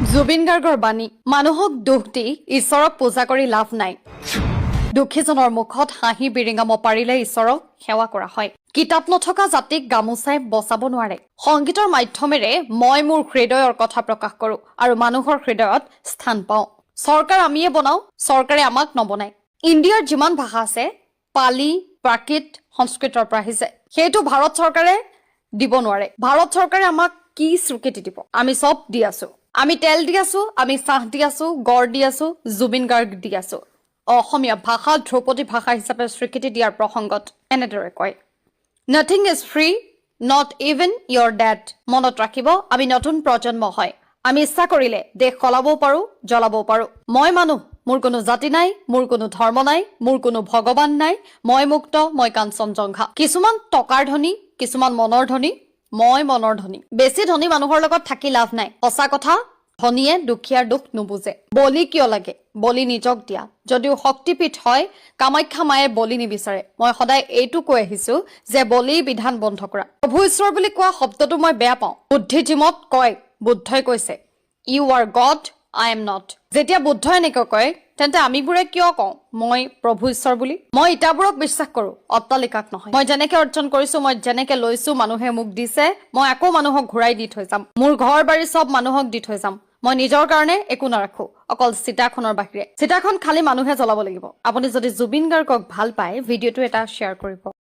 জুবিন গাৰ্গৰ বাণী মানুহক দুখ দি ঈশ্বৰক পূজা কৰি লাভ নাই দুখীজনৰ মুখত হাঁহি বিৰিঙাব পাৰিলে ঈশ্বৰক সেৱা কৰা হয় কিতাপ নথকা জাতিক গামোচাই বচাব নোৱাৰে সংগীতৰ মাধ্যমেৰে মই মোৰ হৃদয়ৰ কথা প্ৰকাশ কৰো আৰু মানুহৰ হৃদয়ত স্থান পাওঁ চৰকাৰ আমিয়ে বনাও চৰকাৰে আমাক নবনায় ইণ্ডিয়াৰ যিমান ভাষা আছে পালি প্ৰাকৃত সংস্কৃতৰ পৰা আহিছে সেইটো ভাৰত চৰকাৰে দিব নোৱাৰে ভাৰত চৰকাৰে আমাক কি স্বীকৃতি দিব আমি সব দি আছো আমি তেল দি আছো আমি চাহ দি আছো গড় দি আছো জুবিন গাৰ্গ দি আছো অসমীয়া ভাষা ধ্ৰুপদী ভাষা হিচাপে স্বীকৃতি দিয়াৰ প্ৰসংগত এনেদৰে কয় nothing is free not even your dead মনত ৰাখিব আমি নতুন প্ৰজন্ম হয় আমি ইচ্ছা কৰিলে দেশ সলাবও পাৰো জ্বলাবও পাৰো মই মানুহ মোৰ কোনো জাতি নাই মোৰ কোনো ধৰ্ম নাই মোৰ কোনো ভগৱান নাই মই মুক্ত মই কাঞ্চনজংঘা কিছুমান টকাৰ ধনী কিছুমান মনৰ ধনী মই মনৰ ধনী বেছি ধনী মানুহৰ লগত থাকি লাভ নাই সঁচা কথা ধনীয়ে দুখীয়াৰ দুখ নুবুজে বলি কিয় লাগে বলি নিজক দিয়া যদিও শক্তিপীঠ হয় কামাখ্যা মায়ে বলি নিবিচাৰে মই সদায় এইটো কৈ আহিছো যে বলি বিধান বন্ধ কৰা প্ৰভু ঈশ্বৰ বুলি কোৱা শব্দটো মই বেয়া পাওঁ বুদ্ধিজীমত কয় বুদ্ধই কৈছে you are God I am not যেতিয়া বুদ্ধই এনেকৈ কয় তেন্তে আমিবোৰে কিয় কওঁ মই প্ৰভু ঈশ্বৰ বুলি মই ইটাবোৰক বিশ্বাস কৰো অট্টালিকাক নহয় মই যেনেকে অৰ্জন কৰিছো মই যেনেকে লৈছো মানুহে মোক দিছে মই আকৌ মানুহক ঘূৰাই দি থৈ যাম মোৰ ঘৰ বাৰী সব মানুহক দি থৈ যাম মই নিজৰ কাৰণে একো নাৰাখো অকল চিতাখনৰ বাহিৰে চিতাখন খালি মানুহে জ্বলাব লাগিব আপুনি যদি জুবিন গাৰ্গক ভাল পায় ভিডিঅ'টো এটা শ্বেয়াৰ কৰিব